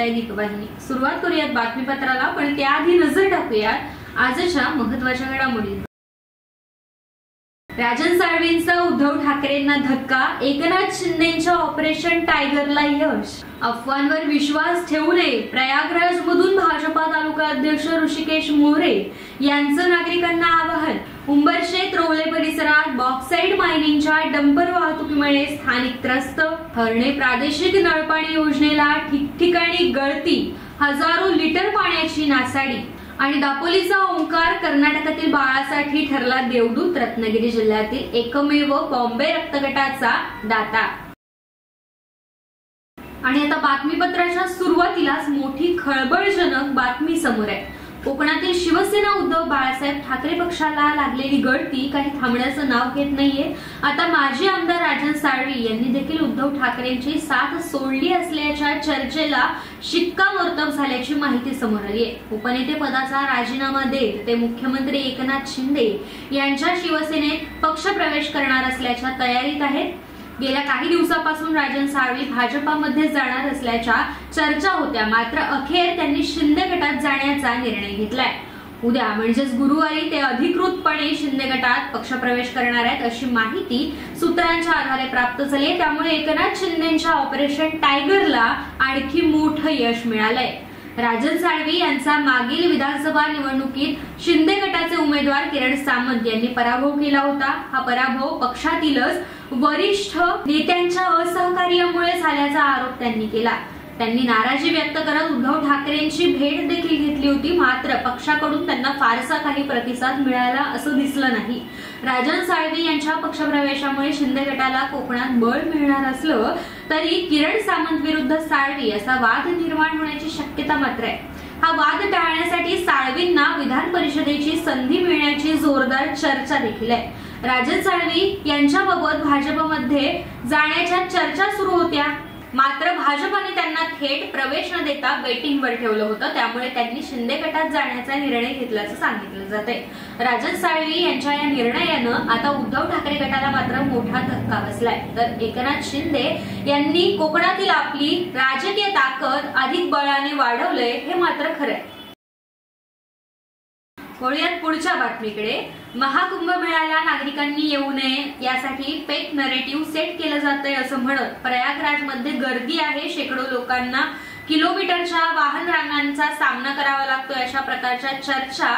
सांगताय दीपवाहिनी। सुरुवात करूयात बातमीपत्राला, पण त्याआधी नजर टाकूयात आजच्या महत्त्वाच्या घडामोडींवर। राजन साळवींचा उद्धव ठाकरेंना धक्का, एकनाथ शिंदेंच्या ऑपरेशन टायगरला यश। अफवांवर विश्वास ठेवू नये, प्रयागराजमधून भाजपा तालुका अध्यक्ष ऋषिकेश मोरे यांचं नागरिकांना आवाहन। उंबरशेत रोवले परिसरात बॉक्साइट मायनिंगच्या डंपर वाहतुकीमुळे स्थानिक त्रस्त। हरणे प्रादेशिक नळपाणी योजनेला ठिकठिकाणी गळती, हजारो लिटर पाण्याची नासाडी। आणि दापोलीचा ओंकार कर्नाटकातील बाळासाठी ठरला देवदूत, रत्नागिरी जिल्ह्यातील एकमेव बॉम्बे रक्तगटाचा दाता। आणि आता बातमीपत्राच्या सुरुवातीलाच मोठी खळबळजनक बातमी समोर आहे। कोकणातील शिवसेना उद्धव बाळासाहेब ठाकरे पक्षाला लागलेली गळती काही थांबण्याचं नाव घेत नाहीये। आता माजी आमदार राजन साळवी यांनी देखील उद्धव ठाकरेंची साथ सोडली असल्याच्या चर्चेला शिक्कामोर्तब झाल्याची माहिती समोर आली आहे। उपनेते पदाचा राजीनामा देत ते मुख्यमंत्री एकनाथ शिंदे यांच्या शिवसेनेत पक्षप्रवेश करणार असल्याच्या तयारीत आहेत। गेल्या काही दिवसापासून राजन साळवी भाजपामध्ये जाणार असल्याच्या चर्चा होत्या, मात्र अखेर त्यांनी शिंदे गटात जाण्याचा निर्णय घेतलाय। उद्या म्हणजेच गुरुवारी ते अधिकृतपणे शिंदे गटात पक्षप्रवेश करणार आहेत अशी माहिती सूत्रांच्या आधारे प्राप्त झाली आहे। त्यामुळे एकनाथ शिंदेंच्या ऑपरेशन टायगरला आणखी मोठं यश मिळालंय। राजन साळवी यांचा मागील विधानसभा निवडणुकीत शिंदे गटाचे उमेदवार किरण सामंत यांनी पराभव केला होता। हा पराभव पक्षातीलच वरिष्ठ नेत्यांच्या असहकार्यामुळे झाल्याचा आरोप त्यांनी केला। त्यांनी नाराजी व्यक्त करत उद्धव ठाकरेंची भेट देखील घेतली होती, मात्र पक्षाकडून त्यांना फारसा काही प्रतिसाद मिळाला असं दिसलं नाही। राजन साळवी यांच्या पक्षप्रवेशामुळे शिंदे गटाला कोकणात बळ मिळणार असलं तरी किरण सामंत विरुद्ध साळवी असा वाद निर्माण होण्याची शक्यता मात्र आहे। हा वाद टाळण्यासाठी साळवींना विधान परिषदेची संधी मिळण्याची जोरदार चर्चा देखील आहे। राजन साळवी यांच्याबाबत भाजपमध्ये जाण्याच्या चर्चा सुरू होत्या, मात्र भाजपने त्यांना थेट प्रवेश न देता वेटिंगवर ठेवलं होतं। त्यामुळे त्यांनी शिंदे गटात जाण्याचा निर्णय घेतल्याचं सांगितलं जातंय। राजन साळवी यांच्या या निर्णयानं आता उद्धव ठाकरे गटाला मात्र मोठा धक्का बसलाय। तर एकनाथ शिंदे यांनी कोकणातील आपली राजकीय ताकद अधिक बळाने वाढवलंय हे मात्र खरंय। वळूयात पुढच्या बातमीकडे। महाकुंभमेळ्याला नागरिकांनी येऊ नये यासाठी फेक नरेटिव्ह सेट केलं जातंय असं म्हणत प्रयागराजमध्ये गर्दी आहे, शेकडो लोकांना किलोमीटरच्या वाहन रांगांचा सामना करावा लागतो, अशा प्रकारच्या चर्चा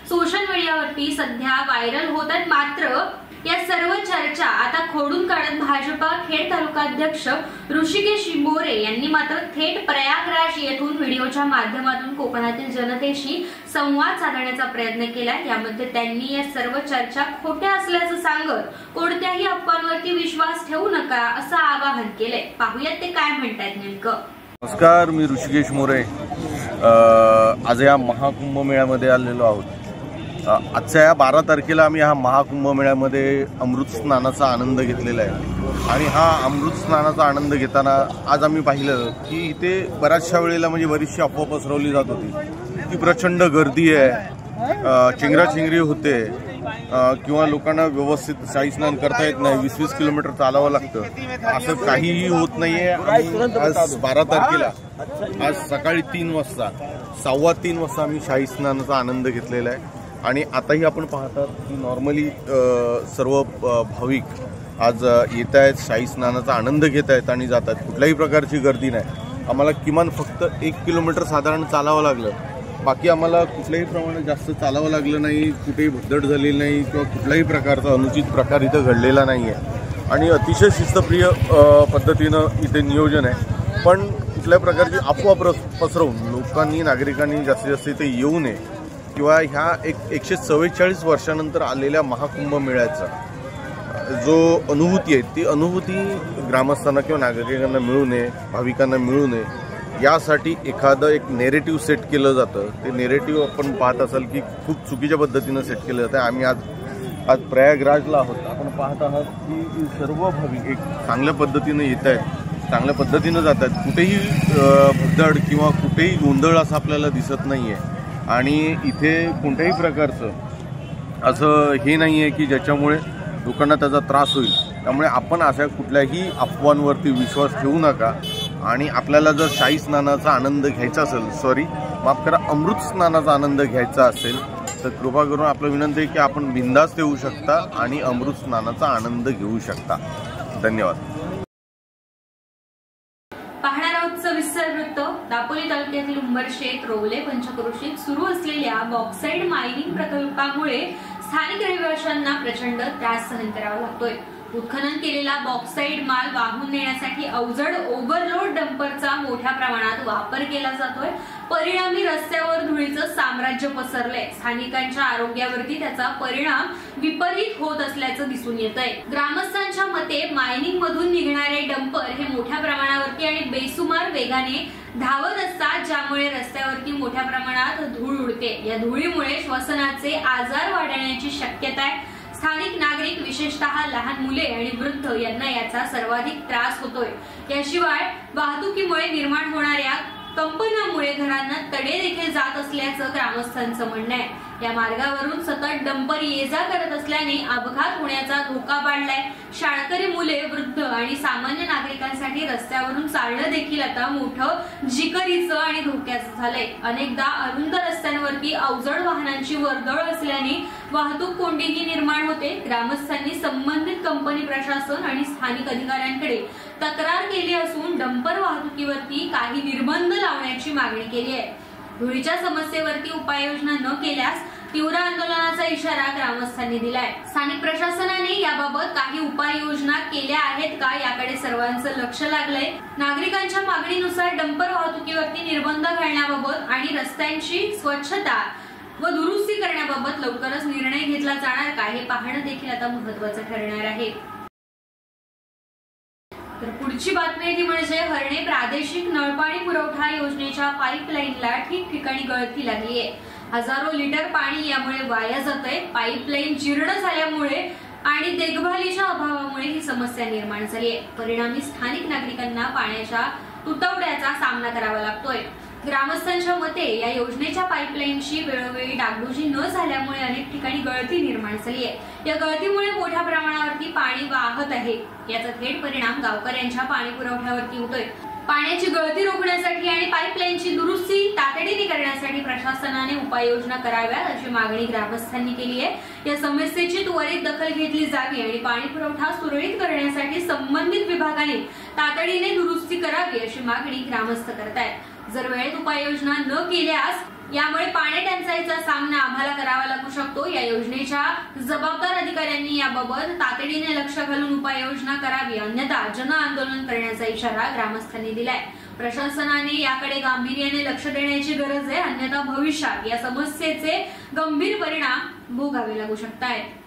सोशल मीडियावरती सध्या व्हायरल होत आहेत। मात्र या सर्व चर्चा आता खोडून काढत भाजपा खेड तालुका अध्यक्ष ऋषिकेश मोरे यांनी मात्र थेट प्रयागराज येथून व्हिडिओच्या माध्यमातून कोकणातील जनतेशी संवाद साधण्याचा प्रयत्न केला। यामध्ये त्यांनी या सर्व चर्चा खोट्या असल्याचं सांगत कोणत्याही अफवांवरती विश्वास ठेवू नका असं आवाहन केलंय। पाहूयात ते काय म्हणतात नेमकं। नमस्कार, मी ऋषिकेश मोरे। आज या महाकुंभ मेळ्यामध्ये आलेलो आहोत। आजच्या या 12 तारखेला आम्ही हा महाकुंभ मेळ्यामध्ये अमृत स्नानाचा आनंद घेतलेला आहे। आणि हा अमृत स्नानाचा आनंद घेताना आज आम्ही पाहिलं की इथे बऱ्याचशा वेळेला म्हणजे बरीचशी अफवा पसरवली जात होती की प्रचंड गर्दी आहे, चिंगराचिंगरी होते किंवा लोकांना व्यवस्थित शाही स्नान करता येत नाही, 20-20 किलोमीटर चालावं लागतं। असं काहीही होत नाहीये। आज 12 तारखेला आज सकाळी 3 वाजता 3:15 वाजता आम्ही शाही स्नानाचा आनंद घेतलेला आहे। आणि आताही आपण पाहतात की नॉर्मली सर्व भाविक आज येत आहेत, शाही स्नानाचा आनंद घेत आहेत आणि जात आहेत। कुठल्याही प्रकारची गर्दी नाही। आम्हाला किमान फक्त 1 किलोमीटर साधारण चालावं लागलं, बाकी आम्हाला कुठल्याही प्रमाणात जास्त चालावं लागलं नाही, कुठेही भगदड झालेली नाही किंवा कुठल्याही प्रकारचा अनुचित प्रकार इथं घडलेला नाही आहे। आणि अतिशय शिस्तप्रिय पद्धतीनं इथे नियोजन आहे। पण कुठल्या प्रकारची अफवा पसरवून लोकांनी नागरिकांनी जास्तीत जास्त इथे येऊ नये किंवा ह्या 144 वर्षानंतर आलेल्या महाकुंभ मेळ्याचा जो अनुभूती आहे ती अनुभूती ग्रामस्थांना किंवा नागरिकांना मिळू नये, भाविकांना मिळू नये यासाठी एखादं एक नेरेटिव्ह सेट केलं जातं। ते नेरेटिव्ह आपण पाहत असाल की खूप चुकीच्या पद्धतीनं सेट केलं जातं। आम्ही आज प्रयागराजला आहोत। आपण पाहत आहात की सर्व भाविक एक चांगल्या पद्धतीनं येत आहेत, चांगल्या पद्धतीनं जात आहेत। कुठेही भगदड किंवा कुठेही गोंधळ असं आपल्याला दिसत नाही आहे। आणि इथे कोणत्याही प्रकारचं असं हे नाही आहे की ज्याच्यामुळे लोकांना त्याचा त्रास होईल। त्यामुळे आपण अशा कुठल्याही अफवांवरती विश्वास ठेवू नका। आणि आपल्याला जर शाही स्नानाचा आनंद घ्यायचा असेल, माफ करा, अमृत स्नानाचा आनंद घ्यायचा असेल तर कृपा करून आपलं विनंती आहे की आपण बिंदास्त येऊ शकता आणि अमृत स्नानाचा आनंद घेऊ शकता. धन्यवाद. पाहणार आहोत सविस्तर वृत्त. दापोली तालुक्यातील उंबरशेत रोवले पंचक्रोशीत सुरू असलेल्या बॉक्साईड मायनिंग प्रकल्पामुळे स्थानिक रहिवाशांना प्रचंड त्रास सहन करावा लागतोय. उत्खनन केलेला बॉक्साईड माल वाहून नेण्यासाठी अवजड ओव्हरलोड डंपरचा मोठ्या प्रमाणात वापर केला जातोय. परिणामी रस्त्यावर धुळीचं साम्राज्य पसरलंय. स्थानिकांच्या आरोग्यावरती त्याचा परिणाम विपरीत होत असल्याचं दिसून येतंय. ग्रामस्थांच्या मते मायनिंग मधून निघणारे डंपर हे मोठ्या प्रमाणावरती आणि बेसुमार वेगाने धावत असतात, ज्यामुळे रस्त्यावरती मोठ्या प्रमाणात धूळ उडते. या धुळीमुळे श्वसनाचे आजार वाढण्याची शक्यता आहे. स्थानिक नागरिक, विशेषतः लहान मुले आणि वृद्ध यांना याचा सर्वाधिक त्रास होतोय. याशिवाय वाहतुकीमुळे निर्माण होणाऱ्या कंपनामुळे घरांना तडे देखील जात असल्याचं ग्रामस्थांचं म्हणणं आहे. या मार्गावरून सतत डंपर ये जा करत असल्याने अपघात होण्याचा धोका वाढलाय. शाळकरी मुले, वृद्ध आणि सामान्य नागरिकांसाठी रस्त्यावरून चालणं देखील आता मोठं जिकरीचं आणि धोक्याचं झालंय. अनेकदा अरुंद रस्त्यांवरती अवजड वाहनांची वर्दळ असल्याने वाहतूक कोंडीही निर्माण होते. ग्रामस्थांनी संबंधित कंपनी प्रशासन आणि स्थानिक अधिकाऱ्यांकडे तक्रार केली असून डंपर वाहतुकीवरती काही निर्बंध लावण्याची मागणी केली आहे. धुळीच्या समस्येवरती उपाययोजना न केल्यास तीव्र आंदोलनाचा इशारा ग्रामस्थांनी दिलाय. स्थानिक प्रशासनाने याबाबत काही उपाययोजना केल्या आहेत का याकडे सर्वांचं लक्ष लागलंय. नागरिकांच्या मागणीनुसार डंपर वाहतुकीवरती निर्बंध घालण्याबाबत आणि रस्त्यांची स्वच्छता व दुरुस्ती करण्याबाबत लवकरच निर्णय घेतला जाणार का हे पाहणं देखील आता महत्त्वाचं ठरणार आहे. तर पुढची बातमी ती म्हणजे हर्णे प्रादेशिक नळपाणी पुरवठा योजनेच्या पाईपलाईनला ठिकठिकाणी गळती लागली आहे. हजारो लिटर पाणी यामुळे वाया जातंय. पाईपलाईन जीर्ण झाल्यामुळे आणि देखभालीच्या अभावामुळे ही समस्या निर्माण झाली आहे. परिणामी स्थानिक नागरिकांना पाण्याच्या तुटवड्याचा सामना करावा लागतोय. ग्रामस्थांच्या मते या योजनेच्या पाईपलाईनची वेळोवेळी डागडुजी न झाल्यामुळे अनेक ठिकाणी गळती निर्माण झाली आहे. या गळतीमुळे मोठ्या प्रमाणावरती पाणी वाहत आहे. याचा थेट परिणाम गावकऱ्यांच्या पाणी पुरवठ्यावरती होतोय. पाण्याची गळती रोखण्यासाठी आणि पाईपलाईनची दुरुस्ती तातडीने करण्यासाठी प्रशासनाने उपाययोजना कराव्यात अशी मागणी ग्रामस्थांनी केली आहे. या समस्येची त्वरित दखल घेतली जावी आणि पाणी पुरवठा सुरळीत करण्यासाठी संबंधित विभागाने तातडीने दुरुस्ती करावी अशी मागणी ग्रामस्थ करतायत. जर वेळेत उपाययोजना न केल्यास यामुळे पाणी टंचाईचा सामना आम्हाला करावा लागू शकतो. या योजनेच्या जबाबदार अधिकाऱ्यांनी याबाबत तातडीने लक्ष घालून उपाययोजना करावी, अन्यथा जन आंदोलन करण्याचा इशारा ग्रामस्थांनी दिलाय. प्रशासनाने याकडे गांभीर्याने लक्ष देण्याची गरज आहे, अन्यथा भविष्यात या समस्येचे गंभीर परिणाम भोगावे लागू शकतात.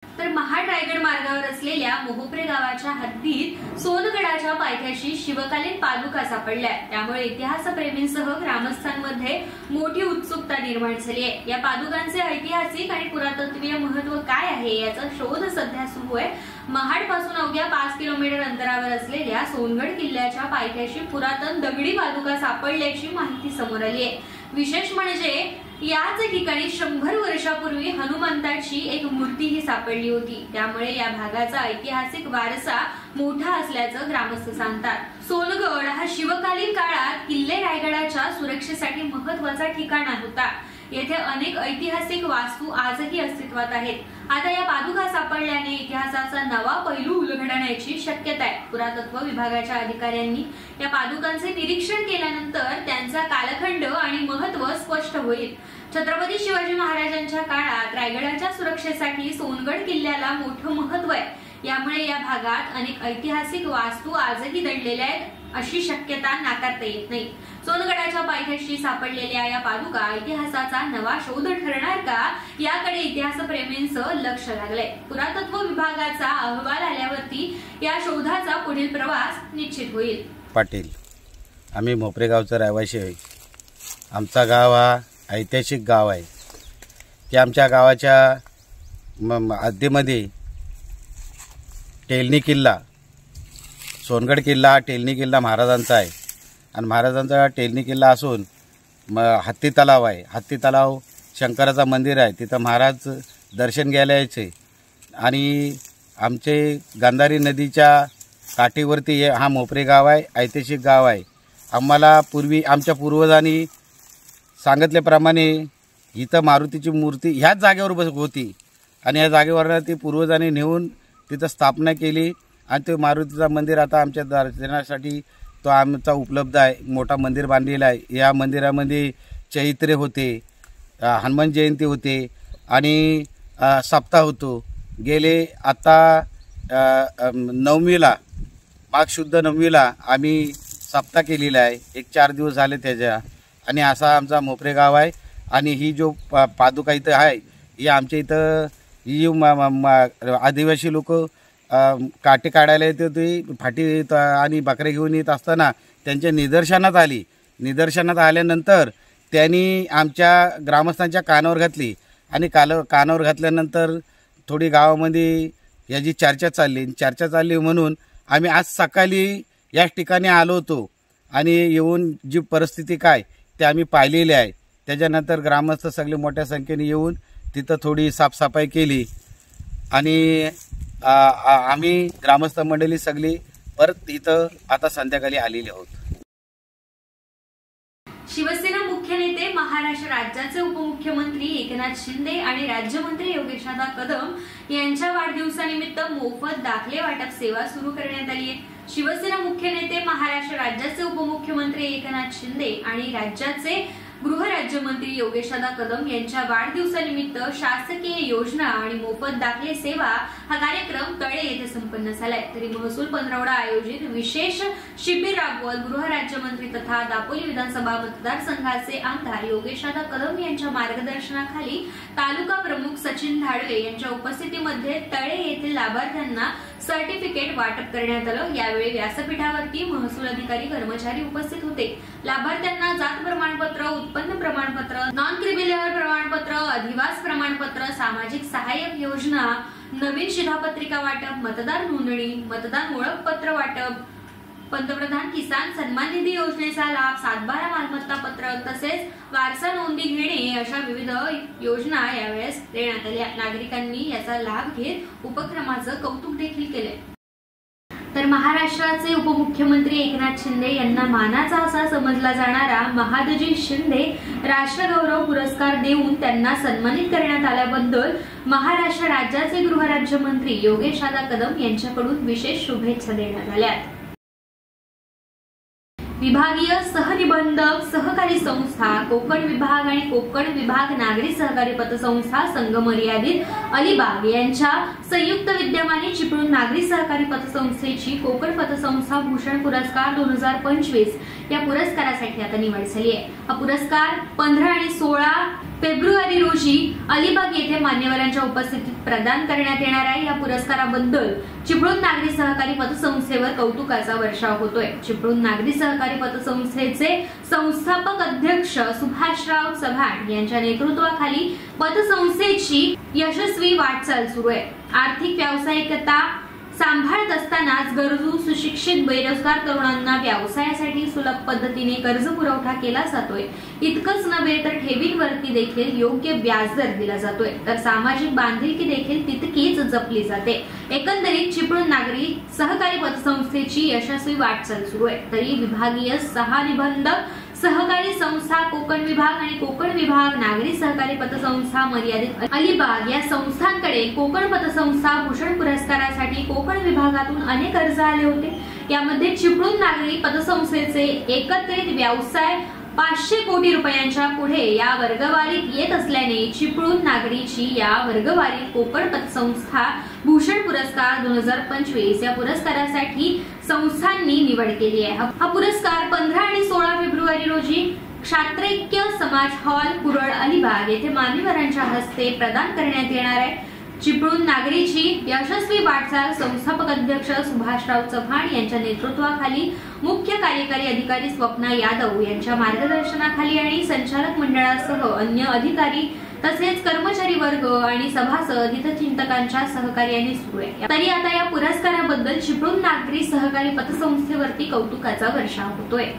तर महाड रायगड मार्गावर असलेल्या मोहोपरे गावाच्या हद्दीत सोनगडाच्या पायथ्याशी शिवकालीन पादुका सापडल्या. त्यामुळे इतिहासप्रेमींसह ग्रामस्थांमध्ये मोठी उत्सुकता निर्माण झाली आहे. या पादुकांचे ऐतिहासिक आणि पुरातत्वीय महत्व काय आहे याचा शोध सध्या सुरू आहे. महाड पासून अवघ्या 5 किलोमीटर अंतरावर असलेल्या सोनगड किल्ल्याच्या पायथ्याशी पुरातन दगडी पादुका सापडल्याची माहिती समोर आली आहे. विशेष म्हणजे याच ठिकाणी 100 वर्षापूर्वी हनुमंताची एक मूर्तीही सापडली होती. त्यामुळे या भागाचा ऐतिहासिक वारसा मोठा असल्याचं ग्रामस्थ सांगतात. सोनगड हा शिवकालीन काळात किल्ले रायगडाच्या सुरक्षेसाठी महत्त्वाचा ठिकाण होता. येथे अनेक ऐतिहासिक वास्तू आजही अस्तित्वात आहेत. आता या पादुका सापडल्याने इतिहासाचा नवा पैलू उलगडण्याची शक्यता आहे. पुरातत्व विभागाच्या अधिकाऱ्यांनी या पादुकांचे निरीक्षण केल्यानंतर त्यांचा कालखंड आणि महत्त्व स्पष्ट होईल. छत्रपती शिवाजी महाराजांच्या काळात रायगडाच्या सुरक्षेसाठी सोनगड किल्ल्याला मोठं महत्त्व आहे. यामुळे या भागात अनेक ऐतिहासिक वास्तू आजही दडलेल्या आहेत अशी शक्यता नाकारता येत नाही. सोनगडाच्या पायथ्याशी सापडलेल्या या पादुका इतिहासाचा नवा शोध ठरणार का याकडे इतिहासप्रेमींचं लक्ष लागलंय. पुरातत्व विभागाचा अहवाल आल्यावरती या शोधाचा पुढील प्रवास निश्चित होईल. पाटील, आम्ही मोपरे गावचा रहिवासी आहे. आमचा गाव हा ऐतिहासिक गाव आहे की आमच्या गावाच्या हद्दीमध्ये टेलनी किल्ला, सोनगड किल्ला, टेलनी किल्ला महाराजांचा आहे आणि महाराजांचा टेलनी किल्ला असून हत्ती तलाव आहे. हत्ती तलाव शंकराचं मंदिर आहे, तिथं महाराज दर्शन घ्यायला यायचे आणि आमचे गांधारी नदीच्या काठीवरती हा मोपरे गाव आहे, ऐतिहासिक गाव आहे. आम्हाला पूर्वी आमच्या पूर्वजांनी सांगितल्याप्रमाणे इथं मारुतीची मूर्ती ह्याच जागेवर होती आणि या जागेवर ती पूर्वजांनी नेऊन तिथं स्थापना केली आणि ते मारुतीचा मंदिर आता आमच्या दर्शनासाठी तो आमचा उपलब्ध आहे. मोठा मंदिर बांधलेला आहे. या मंदिरामध्ये चैत्रे होते, हनुमान जयंती होते आणि सप्ताह होतो. गेले आता 9वीला माघ शुद्ध 9वीला आम्ही सप्ताह केलेला आहे. 4 दिवस झाले त्याच्या. आणि असा आमचा मोपरे गाव आहे. आणि ही जो पादुका इथं आहे ही आमच्या इथं ही आदिवासी लोक काटे काढायला येते होती फाटी आणि बकरे घेऊन येत असताना त्यांच्या निदर्शनात आली. निदर्शनात आल्यानंतर त्यांनी आमच्या ग्रामस्थांच्या कानावर घातली आणि कानावर घातल्यानंतर थोडी गावामध्ये याची चर्चा चालली म्हणून आम्ही आज सकाळी याच ठिकाणी आलो होतो आणि येऊन जी परिस्थिती काय ते आम्ही पाहिलेली आहे. त्याच्यानंतर ग्रामस्थ सगळे मोठ्या संख्येने येऊन तिथं थोडी साफसफाई केली आणि आम्ही ग्रामस्थ मंडळी सगळी परत इथं आता संध्याकाळी आलेली आहोत. शिवसेना मुख्य नेते, महाराष्ट्र राज्याचे उपमुख्यमंत्री एकनाथ शिंदे आणि राज्यमंत्री योगेशदादा कदम यांच्या वाढदिवसानिमित्त मोफत दाखले वाटप सेवा सुरू करण्यात आली आहे. शिवसेना मुख्य नेते, महाराष्ट्र राज्याचे उपमुख्यमंत्री एकनाथ शिंदे आणि राज्याचे गृहराज्यमंत्री योगेशदादा कदम यांच्या वाढदिवसानिमित्त शासकीय योजना आणि मोफत दाखले सेवा हा कार्यक्रम तळे येथे संपन्न झालाय. तरी महसूल पंधरवडा आयोजित विशेष शिबिर राबवत गृहराज्यमंत्री तथा दापोली विधानसभा मतदारसंघाचे आमदार योगेशदादा कदम यांच्या मार्गदर्शनाखाली तालुका प्रमुख सचिन धाडवे यांच्या उपस्थितीमध्ये तळे येथील लाभार्थ्यांना सर्टिफिकेट वाटप करण्यात आलं. यावेळी व्यासपीठावरती महसूल अधिकारी कर्मचारी उपस्थित होते. लाभार्थ्यांना जात प्रमाणपत्र, उत्पन्न प्रमाणपत्र, नॉन क्रिमिनल प्रमाणपत्र, अधिवास प्रमाणपत्र, सामाजिक सहाय्यक योजना, नवीन शिधापत्रिका वाटप, मतदार नोंदणी, मतदान ओळखपत्र वाटप, पंतप्रधान किसान सन्मान निधी योजनेचा लाभ, 7/12 मालमत्ता पत्र तसेच वारसा नोंदी घेणे अशा विविध योजना यावेळेस देण्यात आल्या. नागरिकांनी याचा लाभ घेत उपक्रमाचं कौतुक देखील केले. तर महाराष्ट्राचे उपमुख्यमंत्री एकनाथ शिंदे यांना मानाचा असा समजला जाणारा महादजी शिंदे राष्ट्रगौरव पुरस्कार देऊन त्यांना सन्मानित करण्यात आल्याबद्दल महाराष्ट्र राज्याचे गृहराज्यमंत्री योगेशदादा कदम यांच्याकडून विशेष शुभेच्छा देण्यात आल्या. विभागीय सहनिबंधक सहकारी संस्था कोकण विभाग आणि कोकण विभाग नागरी सहकारी पतसंस्था संघ मर्यादित अलिबाग यांच्या संयुक्त विद्यमाने चिपळूण नागरी सहकारी पतसंस्थेची कोकण पतसंस्था भूषण पुरस्कार 2025 या पुरस्कारासाठी आता निवड झाली आहे. हा पुरस्कार 15 आणि 16 फेब्रुवारी रोजी अलिबाग येथे मान्यवरांच्या उपस्थितीत प्रदान करण्यात येणार आहे. या पुरस्काराबद्दल चिपळूण नागरी सहकारी पतसंस्थेवर कौतुकाचा वर्षाव होतोय. चिपळूण नागरी सहकारी पतसंस्थेचे संस्थापक अध्यक्ष सुभाषराव चव्हाण यांच्या नेतृत्वाखाली पतसंस्थेची यशस्वी वाटचाल सुरू आहे. आर्थिक व्यावसायिकता सांभाळत असतानाच गरजू सुशिक्षित बेरोजगार तरुणांना व्यवसायासाठी सुलभ पद्धतीने कर्ज पुरवठा केला जातोय. इतकंच नव्हे तर ठेवींवरती देखील योग्य व्याजदर दिला जातोय. तर सामाजिक बांधिलकी देखील तितकीच जपली जाते. एकंदरीत चिपळूण नागरी सहकारी पतसंस्थेची यशस्वी वाटचाल सुरू आहे. तरी विभागीय सहनिबंधक सहकारी संस्था कोकण विभाग आणि कोकण विभाग नागरी सहकारी पतसंस्था मर्यादित अलिबाग या संस्थांकडे कोकण पतसंस्था भूषण पुरस्कारासाठी कोकण विभागातून अनेक अर्ज आले होते. यामध्ये चिपळूण नागरी पतसंस्थेचे एकत्रित व्यवसाय 500 कोटी रुपयांच्या पुढे या वर्गवारीत येत असल्याने चिपळूण नागरीची या वर्गवारीत कोकण पतसंस्था भूषण पुरस्कार 2025 या पुरस्कारासाठी संस्थांनी निवड केली आहे. हा पुरस्कार 15 आणि 16 फेब्रुवारी रोजी क्षात्रैक्य समाज हॉल कुरळ अलिबाग येथे मान्यवरांच्या हस्ते प्रदान करण्यात येणार आहे. चिपळूण नागरीची यशस्वी वाटचाल संस्थापक अध्यक्ष सुभाषराव चव्हाण यांच्या नेतृत्वाखाली मुख्य कार्यकारी अधिकारी स्वप्ना यादव यांच्या मार्गदर्शनाखाली आणि संचालक मंडळासह अन्य अधिकारी तसेच कर्मचारी वर्ग आणि सभासद हितचिंतकांच्या सहकार्याने सुरू आहे. तरी आता या पुरस्काराबद्दल चिपळूण नागरी सहकारी पतसंस्थेवरती कौतुकाचा वर्षाव होतोय.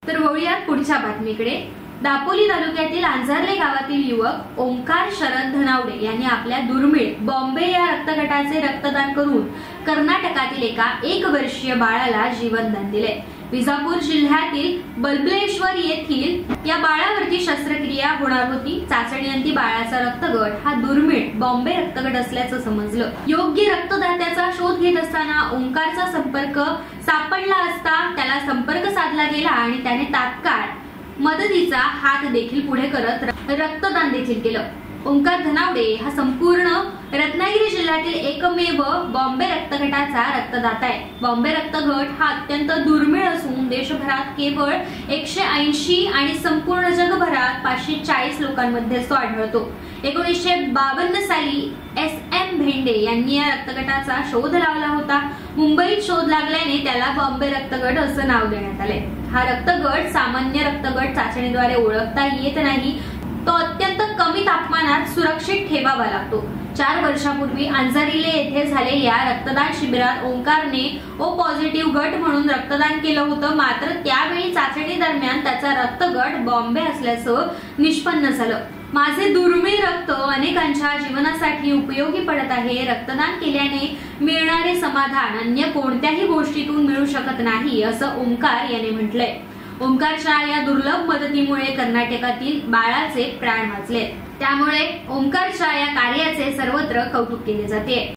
तर वळूयात पुढच्या बातमीकडे. दापोली तालुक्यातील आंझार्ले गावातील युवक ओंकार शरद धनावडे यांनी आपल्या दुर्मिळ बॉम्बे या रक्तगटाचे रक्तदान करून कर्नाटकातील एका 1 वर्षीय बाळाला जीवनदान दिले। विजापूर जिल्ह्यातील बलबलेश्वर येथील या बाळावरती शस्त्रक्रिया होणार होती। चाचणीअंती बाळाचा रक्तगट हा दुर्मिळ बॉम्बे रक्तगट असल्याचं समजलं। योग्य रक्तदात्याचा शोध घेत असताना ओंकारचा संपर्क सापडला असता त्याला संपर्क साधला गेला आणि त्याने तात्काळ मदतीचा हात देखील पुढे करत रक्तदान देखील केलं। ओंकार धनावडे हा संपूर्ण रत्नागिरी जिल्ह्यातील एकमेव बॉम्बे रक्तगटाचा रक्तदाता आहे। बॉम्बे रक्तगट हा अत्यंत दुर्मिळ असून देशभरात केवळ 180 आणि संपूर्ण जगभरात 540 लोकांमध्येच तो आढळतो। 1952 साली SM भेंडे यांनी या रक्तगटाचा शोध लावला होता। मुंबईत शोध लागल्याने त्याला बॉम्बे रक्तगट असं नाव देण्यात आले। हा रक्तगट सामान्य रक्तगट चाचणीद्वारे ओळखता येत नाही, तो अत्यंत कमी तापमानात सुरक्षित ठेवावा लागतो। 4 वर्षापूर्वी अंजारिले येथे झालेल्या रक्तदान शिबिरात ओंकारने O पॉझिटिव्ह गट म्हणून रक्तदान केलं होतं, मात्र त्यावेळी चाचणी दरम्यान त्याचा रक्तगट बॉम्बे असल्याचं निष्पन्न झालं। माझे दुर्मिळ रक्त अनेकांच्या जीवनासाठी उपयोगी पडत आहे। रक्तदान केल्याने मिळणारे समाधान अन्य कोणत्याही गोष्टीतून मिळू शकत नाही, असं ओंकार याने म्हटलंय। ओंकारच्या या दुर्लभ मदतीमुळे कर्नाटकातील बाळाचे प्राण वाचले, त्यामुळे ओंकारच्या या कार्याचे सर्वत्र कौतुक केले जाते।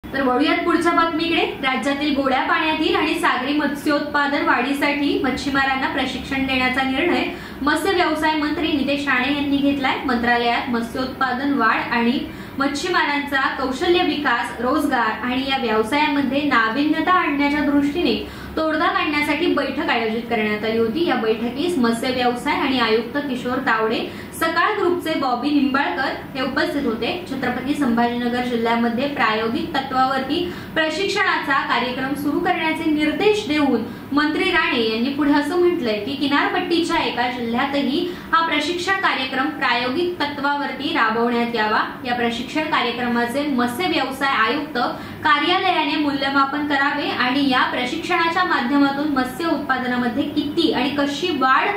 तर वळूयात पुढच्या बातमीकडे। राज्यातील गोड्या पाण्यातील आणि सागरी मत्स्योत्पादन वाढीसाठी मच्छीमारांना प्रशिक्षण देण्याचा निर्णय मत्स्य व्यवसाय मंत्री नितेश राणे यांनी घेतलाय। मंत्रालयात मत्स्योत्पादन वाढ आणि मच्छीमारांचा कौशल्य विकास, रोजगार आणि या व्यवसायामध्ये नाविन्यता आणण्याच्या दृष्टीने तोडगा काढण्यासाठी बैठक आयोजित करण्यात आली होती। या बैठकीस मत्स्य व्यवसाय आणि आयुक्त किशोर तावडे, सकाळ ग्रुपचे बॉबी निंबाळकर हे उपस्थित होते। छत्रपती संभाजीनगर जिल्ह्यामध्ये प्रायोगिक तत्वावरती प्रशिक्षणाचा कार्यक्रम सुरू करण्याचे निर्देश देऊन मंत्री राणे यांनी पुढे असं म्हटलंय की किनारपट्टीच्या एका जिल्ह्यातही हा प्रशिक्षण कार्यक्रम प्रायोगिक तत्वावरती राबवण्यात यावा। या प्रशिक्षण कार्यक्रमाचे मत्स्य व्यवसाय आयुक्त कार्यालयाने मूल्यमापन करावे आणि या प्रशिक्षणाच्या माध्यमातून मत्स्य उत्पादनामध्ये किती आणि कशी वाढ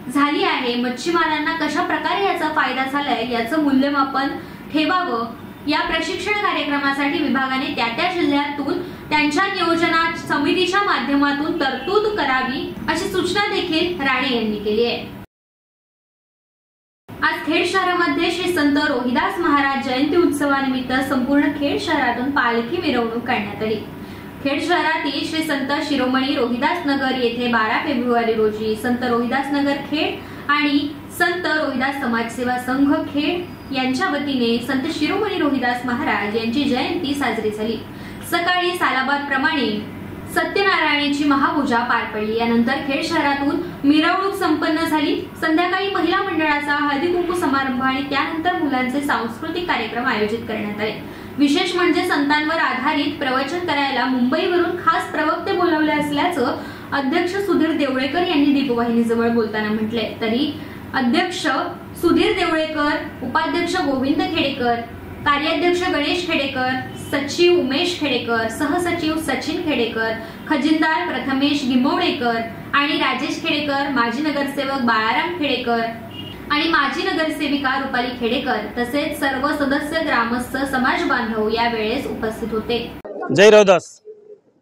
झाली आहे, मच्छीमारांना कशा प्रकारे याचा फायदा झालाय याचं मूल्यमापन ठेवावं। या प्रशिक्षण कार्यक्रमासाठी विभागाने त्या जिल्ह्यातून त्यांच्या नियोजना समितीच्या माध्यमातून तरतूद करावी, अशी सूचना देखील राणे यांनी केली आहे। आज खेड शहरामध्ये श्री संत रोहिदास महाराज जयंती उत्सवानिमित्त संपूर्ण खेड शहरातून पालखी मिरवणूक काढण्यात आली। खेड शहरातील श्री संत शिरोमणी रोहिदास नगर येथे 12 फेब्रुवारी रोजी संत रोहिदास नगर खेड आणि संत रोहिदास समाजसेवा संघ खेड यांच्या वतीने संत शिरोमणी रोहिदास महाराज यांची जयंती साजरी झाली। सकाळी सालाबाद प्रमाणे सत्यनारायणाची महापूजा पार पडली। यानंतर खेड शहरातून मिरवणूक संपन्न झाली। संध्याकाळी महिला मंडळाचा हळदी कुंकू समारंभ आणि त्यानंतर मुलांचे सांस्कृतिक कार्यक्रम आयोजित करण्यात आले। विशेष म्हणजे संतांवर आधारित प्रवचन करायला मुंबईवरून खास प्रवक्ते बोलावले असल्याचं अध्यक्ष सुधीर देवळेकर यांनी दीपवाहिनीजवळ बोलताना म्हटले। तरी अध्यक्ष सुधीर देवळेकर, उपाध्यक्ष गोविंद खेडेकर, कार्याध्यक्ष गणेश खेडेकर, सचिव उमेश खेडेकर, सहसचिव सचिन खेडेकर, खजिनदार प्रथमेश गिमवडेकर आणि राजेश खेडेकर, माजी नगरसेवक बाळाराम खेडेकर आणि माजी नगरसेविका रुपाली खेडेकर तसेच सर्व सदस्य, ग्रामस्थ, समाज बांधव या वेळेस उपस्थित होते। जय रोहिदास।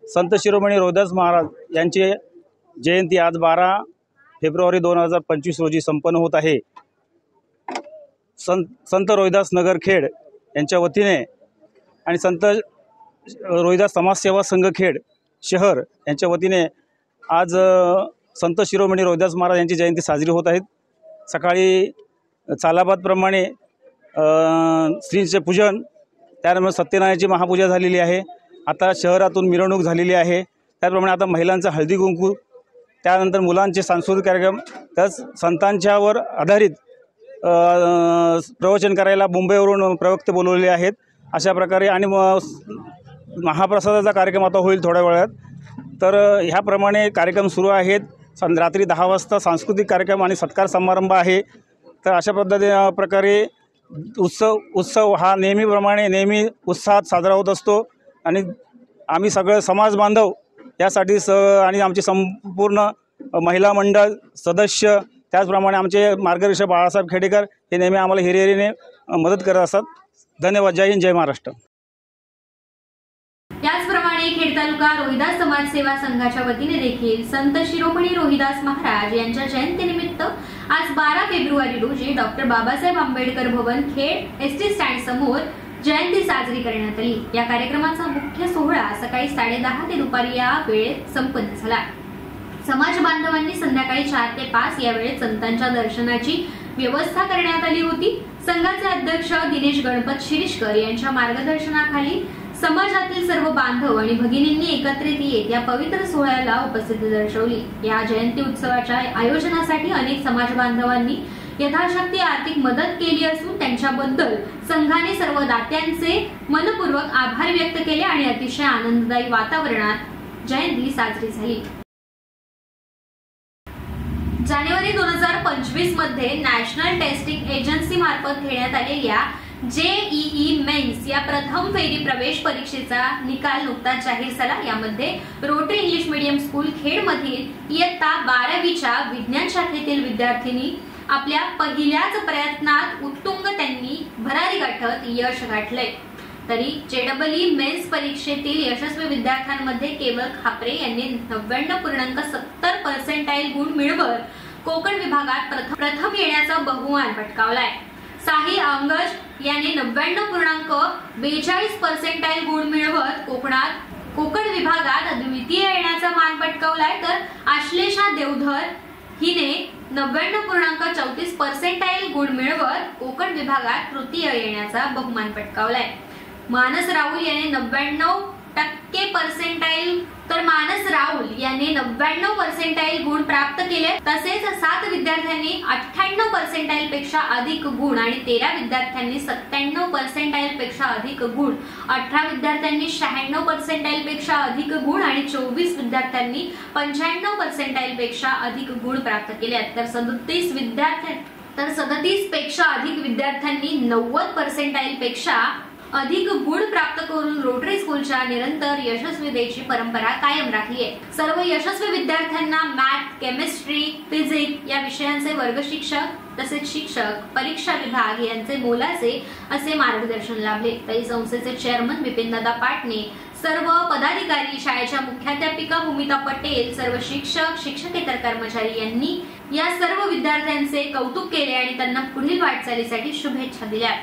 संत शिरोमणी रोहिदास महाराज यांची जयंती आज 12 फेब्रुवारी 2025 रोजी संपन्न होत आहे। संत रोहिदास नगर खेड यांच्या वतीने आणि संत रोहिदास समाजसेवा संघ खेड शहर यांच्या वतीने आज संत शिरोमणी रोहिदास महाराज यांची जयंती साजरी होत आहे। सकाळी चालाबादप्रमाणे श्रींचे पूजन, त्यानंतर सत्यनारायणाची महापूजा झालेली आहे। आता शहरातून मिरवणूक झालेली आहे। त्याप्रमाणे आता महिलांचा हळदी कुंकू, त्यानंतर मुलांचे सांस्कृतिक कार्यक्रम, त्याच संतांच्यावर आधारित प्रवचन करायला मुंबईवरून प्रवक्ते बोलवलेले आहेत। अशा प्रकारे आणि महाप्रसादाचा कार्यक्रम आता होईल थोड्या वेळात। तर ह्याप्रमाणे कार्यक्रम सुरू आहेत। रात्री 10 वाजता सांस्कृतिक कार्यक्रम आणि सत्कार समारंभ आहे। तर अशा प्रकारे उत्सव हा नेहमी उत्साहात साजरा होत असतो आणि आम्ही सगळे समाज बांधव यासाठी आणि आमचे संपूर्ण महिला मंडळ सदस्य त्याचप्रमाणे आमचे मार्गदर्शक बाळासाहेब खेडेकर हे नेहमी आम्हाला हिरिहिरीने मदत करत असतात. धन्यवाद. जय हिंद, जय महाराष्ट्र. याचप्रमाणे खेड तालुका रोहिदास समाज सेवा संघाच्या वतीने देखील संत शिरोमणी रोहिदास महाराज यांच्या जयंतीनिमित्त आज 12 फेब्रुवारी रोजी डॉक्टर बाबासाहेब आंबेडकर भवन खेड एसटी स्टँड समोर जयंती साजरी करण्यात आली. या कार्यक्रमाचा मुख्य सोहळा सकाळी 10:30 ते दुपारी या वेळेत संपन्न झाला. समाज बांधवांनी संध्याकाळी 4 ते 5 या वेळेत संतांच्या दर्शनाची व्यवस्था करण्यात आली होती. संघाचे अध्यक्ष दिनेश गणपत शिरीषकर यांच्या मार्गदर्शनाखाली समाजातील सर्व बांधव आणि भगिनींनी एकत्रित येत या पवित्र सोहळ्याला उपस्थिती दर्शवली. या जयंती उत्सवाच्या आयोजनासाठी अनेक समाज बांधवांनी यथाशक्ती आर्थिक मदत केली असून त्यांच्याबद्दल संघाने सर्व दात्यांचे मनपूर्वक आभार व्यक्त केले आणि अतिशय आनंददायी वातावरणात जयंती साजरी झाली. जानेवारी 2025 मध्ये नॅशनल टेस्टिंग एजन्सी मार्फत घेण्यात आलेल्या JEE मेन्स या प्रथम फेरी प्रवेश परीक्षेचा निकाल नुकताच जाहीर झाला. यामध्ये rotary English medium school Khed मधील इयत्ता 12वीच्या विज्ञान शाखेतील विद्यार्थिनी आपल्या पहिल्याच प्रयत्नात उत्तुंग त्यांनी भरारी गाठत यश गाठले. तरी JEE मेन्स परीक्षेतील यशस्वी विद्यार्थ्यांमध्ये केवळ खापरे यांनी 90.70% गुण मिळवत कोकण विभागात प्रथम येण्याचा बहुमान पटकावलाय. साहिल अंगज याने 90.42% गुण मिळवत कोकण विभागात द्वितीय येण्याचा मान पटकावलाय. तर आश्लेषा देवधर हिने 90.34% गुण मिळवत कोकण विभागात तृतीय येण्याचा बहुमान पटकावलाय. मानस राहुल याने 99% तर मानस राहुल याने 99% गुण प्राप्त केले. तसेच 7 विद्यार्थ्यांनी 98% पेक्षा अधिक गुण आणि 13 विद्यार्थ्यांनी 97% पेक्षा अधिक गुण, 18 विद्यार्थ्यांनी 96% पेक्षा अधिक गुण आणि 24 विद्यार्थ्यांनी 95% पेक्षा अधिक गुण प्राप्त केले. तर 37 पेक्षा अधिक विद्यार्थ्यांनी 90% पेक्षा अधिक गुण प्राप्त करून रोटरी स्कूलच्या निरंतर यशस्वीतेची परंपरा कायम राखली आहे. सर्व यशस्वी विद्यार्थ्यांना मॅथ, केमिस्ट्री, फिजिक्स या विषयांचे वर्ग शिक्षक तसेच शिक्षक, परीक्षा विभाग यांचे मोलाचे असे मार्गदर्शन लाभले. तरी संस्थेचे चेअरमन बिपिनदादा पाटणे, सर्व पदाधिकारी, शाळेच्या मुख्याध्यापिका भूमिता पटेल, सर्व शिक्षक, शिक्षकेतर कर्मचारी यांनी या सर्व विद्यार्थ्यांचे कौतुक केले आणि त्यांना पुढील वाटचालीसाठी शुभेच्छा दिल्या.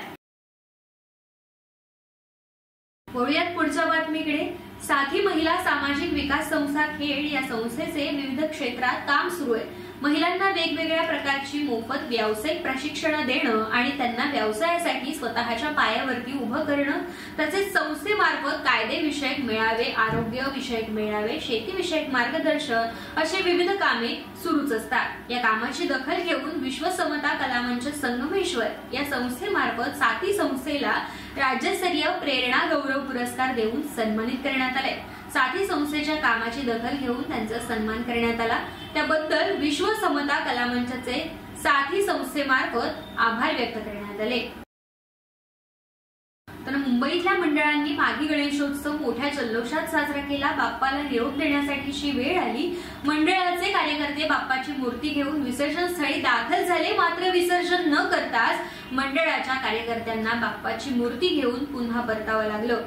वळूयात पुढच्या बातमीकडे. साथी महिला सामाजिक विकास संस्था खेड या संस्थेचे विविध क्षेत्रात काम सुरू आहे. महिलांना वेगवेगळ्या प्रकारची मोफत व्यावसायिक प्रशिक्षण देणं आणि त्यांना व्यवसायासाठी स्वतःच्या पायावरती उभं करणं, तसेच संस्थेमार्फत कायदेविषयक मेळावे, आरोग्य विषयक मेळावे, शेतीविषयक मार्गदर्शन असे विविध कामे सुरूच असतात. या कामाची दखल घेऊन विश्व समता कलामंच संगमेश्वर या संस्थेमार्फत साथी संस्थेला राज्यस्तरीय प्रेरणा गौरव पुरस्कार देऊन सन्मानित करण्यात आले. साथी संस्थेच्या कामाची दखल घेऊन त्यांचा सन्मान करण्यात आला. त्याबद्दल विश्व समता कलामंचचे साथी संस्थेमार्फत आभार व्यक्त करण्यात आले. तर मुंबईतल्या मंडळांनी माघी गणेशोत्सव मोठ्या जल्लोषात साजरा केला. बाप्पाला निरोप देण्यासाठीची वेळ आली. मंडळाचे कार्यकर्ते बाप्पाची मूर्ती घेऊन विसर्जन स्थळी दाखल झाले. मात्र विसर्जन न करताच मंडळाच्या कार्यकर्त्यांना बाप्पाची मूर्ती घेऊन पुन्हा परतावं लागलं.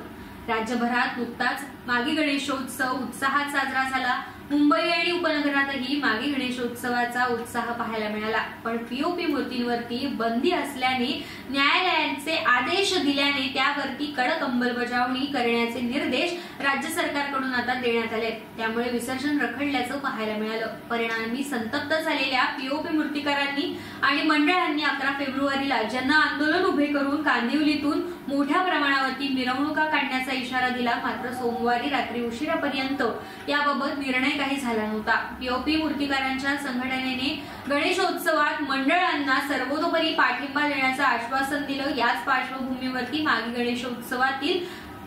राज्यभरात नुकताच माघी गणेशोत्सव उत्साहात साजरा झाला. मुंबई आणि उपनगरातही माघी गणेशोत्सवाचा उत्साह पाहायला मिळाला. पण पीओपी मूर्तींवरती बंदी असल्याने न्यायालयाचे आदेश दिल्याने त्यावरती कडक अंमलबजावणी करण्याचे निर्देश राज्य सरकारकडून आता देण्यात आले. त्यामुळे विसर्जन रखडल्याचं पाहायला मिळालं. परिणामी संतप्त झालेल्या पीओपी मूर्तीकारांनी आणि मंडळांनी 11 फेब्रुवारीला जन आंदोलन उभे करून कांदिवलीतून मोठ्या प्रमाणावरती मिरवणुका काढण्याचा इशारा दिला. मात्र सोमवारी रात्री उशिरापर्यंत याबाबत निर्णय काही झाला नव्हता. पीओपी मूर्तीकारांच्या संघटनेने गणेशोत्सवात मंडळांना सर्वतोपरी पाठिंबा देण्याचं आश्वासन दिलं. याच पार्श्वभूमीवरती माघी गणेशोत्सवातील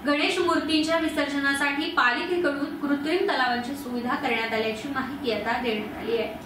गणेश मूर्तींच्या विसर्जनासाठी पालिकेकडून कृत्रिम तलावांची सुविधा करण्यात आल्याची माहिती आता देण्यात आली आहे.